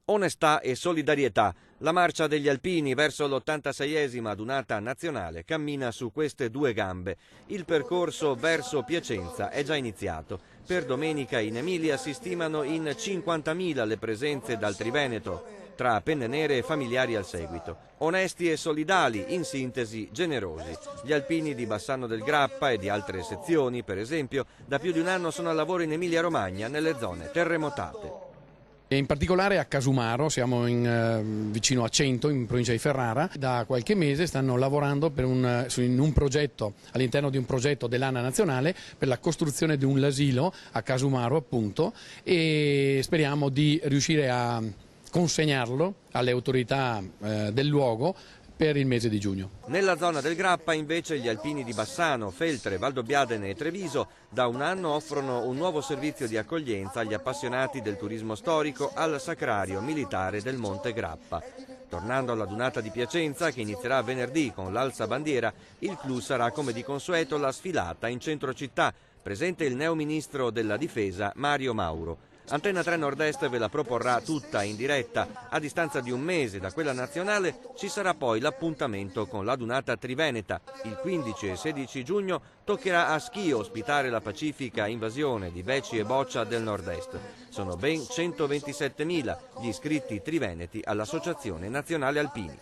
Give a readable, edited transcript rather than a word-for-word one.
Onestà e solidarietà. La marcia degli alpini verso l'86esima adunata nazionale cammina su queste due gambe. Il percorso verso Piacenza è già iniziato. Per domenica in Emilia si stimano in 50.000 le presenze dal Triveneto, tra penne nere e familiari al seguito. Onesti e solidali, in sintesi generosi. Gli alpini di Bassano del Grappa e di altre sezioni, per esempio, da più di un anno sono al lavoro in Emilia-Romagna, nelle zone terremotate. E in particolare a Casumaro, siamo vicino a Cento, in provincia di Ferrara. Da qualche mese stanno lavorando in un progetto, all'interno di un progetto dell'ANA nazionale per la costruzione di un asilo a Casumaro, appunto, e speriamo di riuscire a consegnarlo alle autorità del luogo per il mese di giugno. Nella zona del Grappa invece gli alpini di Bassano, Feltre, Valdobbiadene e Treviso da un anno offrono un nuovo servizio di accoglienza agli appassionati del turismo storico al Sacrario Militare del Monte Grappa. Tornando alla dunata di Piacenza, che inizierà venerdì con l'alza bandiera, il clou sarà come di consueto la sfilata in centro città, presente il neoministro della Difesa Mario Mauro. Antena 3 Nord-Est ve la proporrà tutta in diretta. A distanza di un mese da quella nazionale ci sarà poi l'appuntamento con la dunata triveneta. Il 15 e 16 giugno toccherà a Schio ospitare la pacifica invasione di Veci e Boccia del Nord-Est. Sono ben 127.000 gli iscritti triveneti all'Associazione Nazionale Alpini.